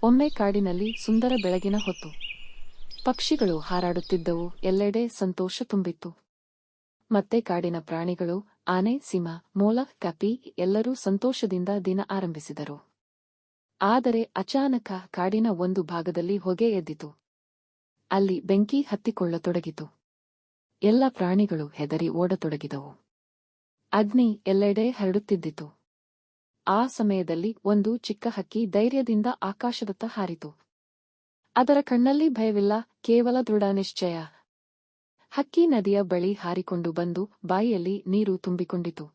ಒಮ್ಮೆ ಕಾಡಿನಲ್ಲಿ ಸುಂದರ ಬೆಳಗಿನ ಹೊತ್ತು ಪಕ್ಷಿಗಳು ಹಾರಾಡುತ್ತಿದ್ದವು. ಎಲ್ಲೆಡೆ ಸಂತೋಷ ತುಂಬಿತ್ತು. ಮತ್ತೆ ಕಾಡಿನ ಪ್ರಾಣಿಗಳು, ಆನೆ, ಸಿಂಹ, ಮೊಲ, ಕಪಿ ಎಲ್ಲರೂ ಸಂತೋಷದಿಂದ ದಿನ ಆರಂಭಿಸಿದರು. ಆದರೆ ಅಚಾನಕ ಕಾಡಿನ ಒಂದು ಭಾಗದಲ್ಲಿ ಹೊಗೆ ಎದ್ದಿತು. ಅಲ್ಲಿ ಬೆಂಕಿ ಹತ್ತಿಕೊಳ್ಳತೊಡಗಿತು. ಎಲ್ಲ ಪ್ರಾಣಿಗಳು ಹೆದರಿ ಓಡತೊಡಗಿದವು. ಅಗ್ನಿ ಎಲ್ಲೆಡೆ ಹರಡುತ್ತಿದ್ದಿತು. ಆ ಸಮಯದಲ್ಲಿ ಒಂದು ಚಿಕ್ಕ ಹಕ್ಕಿ ಧೈರ್ಯದಿಂದ ಆಕಾಶದತ್ತ ಹಾರಿತು. ಅದರ ಕಣ್ಣಲ್ಲಿ ಭಯವಿಲ್ಲ, ಕೇವಲ ದೃಢ ನಿಶ್ಚಯ. ಹಕ್ಕಿ ನದಿಯ ಬಳಿ ಹಾರಿಕೊಂಡು ಬಂದು ಬಾಯಿಯಲ್ಲಿ ನೀರು ತುಂಬಿಕೊಂಡಿತು.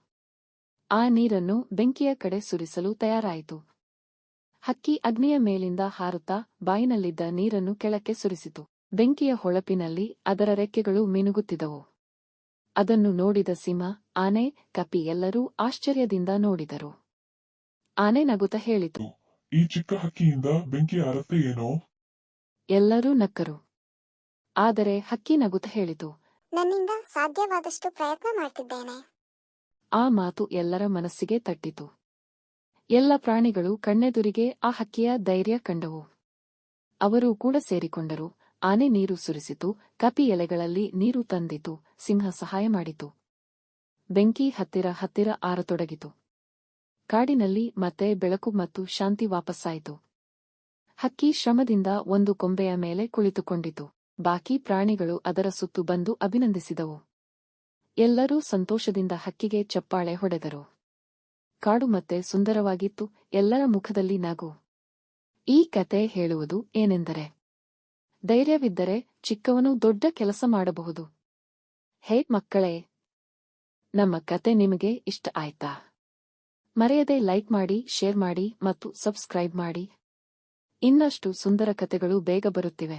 ಆ ನೀರನ್ನು ಬೆಂಕಿಯ ಕಡೆ ಸುರಿಸಲು ತಯಾರಾಯಿತು. ಹಕ್ಕಿ ಅಗ್ನಿಯ ಮೇಲಿಂದ ಹಾರುತ್ತಾ ಬಾಯಿನಲ್ಲಿದ್ದ ನೀರನ್ನು ಕೆಳಕ್ಕೆ ಸುರಿಸಿತು. ಬೆಂಕಿಯ ಹೊಳಪಿನಲ್ಲಿ ಅದರ ರೆಕ್ಕೆಗಳು ಮಿನುಗುತ್ತಿದ್ದವು. ಅದನ್ನು ನೋಡಿದ ಸಿಂಹ, ಆನೆ, ಕಪಿ ಎಲ್ಲರೂ ಆಶ್ಚರ್ಯದಿಂದ ನೋಡಿದರು. ಆನೆ ನಗುತ್ತ ಹೇಳಿತು, ಈ ಚಿಕ್ಕ ಹಕ್ಕಿಯಿಂದ ಬೆಂಕಿ ಆರತ್ತೆ ಏನೋ? ಎಲ್ಲರೂ ನಕ್ಕರು. ಆದರೆ ಹಕ್ಕಿ ನಗುತ್ತ ಹೇಳಿತು, ನನ್ನಿಂದ ಸಾಧ್ಯವಾದಷ್ಟು ಪ್ರಯತ್ನ ಮಾಡ್ತಿದ್ದೇನೆ. ಆ ಮಾತು ಎಲ್ಲರ ಮನಸ್ಸಿಗೆ ತಟ್ಟಿತು. ಎಲ್ಲ ಪ್ರಾಣಿಗಳು ಕಣ್ಣೆದುರಿಗೆ ಆ ಹಕ್ಕಿಯ ಧೈರ್ಯ ಕಂಡವು. ಅವರು ಕೂಡ ಸೇರಿಕೊಂಡರು. ಆನೆ ನೀರು ಸುರಿಸಿತು, ಕಪಿ ಎಲೆಗಳಲ್ಲಿ ನೀರು ತಂದಿತು, ಸಿಂಹ ಸಹಾಯ ಮಾಡಿತು. ಬೆಂಕಿ ಹತ್ತಿರ ಹತ್ತಿರ ಆರತೊಡಗಿತು. ಕಾಡಿನಲ್ಲಿ ಮತ್ತೆ ಬೆಳಕು ಮತ್ತು ಶಾಂತಿ ವಾಪಸ್ಸಾಯಿತು. ಹಕ್ಕಿ ಶ್ರಮದಿಂದ ಒಂದು ಕೊಂಬೆಯ ಮೇಲೆ ಕುಳಿತುಕೊಂಡಿತು. ಬಾಕಿ ಪ್ರಾಣಿಗಳು ಅದರ ಸುತ್ತು ಬಂದು ಅಭಿನಂದಿಸಿದವು. ಎಲ್ಲರೂ ಸಂತೋಷದಿಂದ ಹಕ್ಕಿಗೆ ಚಪ್ಪಾಳೆ ಹೊಡೆದರು. ಕಾಡು ಮತ್ತೆ ಸುಂದರವಾಗಿತ್ತು. ಎಲ್ಲರ ಮುಖದಲ್ಲಿ ನಗು. ಈ ಕತೆ ಹೇಳುವುದು ಏನೆಂದರೆ, ಧೈರ್ಯವಿದ್ದರೆ ಚಿಕ್ಕವನು ದೊಡ್ಡ ಕೆಲಸ ಮಾಡಬಹುದು. ಹೇ ಮಕ್ಕಳೇ, ನಮ್ಮ ಕತೆ ನಿಮಗೆ ಇಷ್ಟ ಆಯ್ತಾ? ಮರೆಯದೆ ಲೈಕ್ ಮಾಡಿ, ಶೇರ್ ಮಾಡಿ ಮತ್ತು ಸಬ್ಸ್ಕ್ರೈಬ್ ಮಾಡಿ. ಇನ್ನಷ್ಟು ಸುಂದರ ಕತೆಗಳು ಬೇಗ ಬರುತ್ತಿವೆ.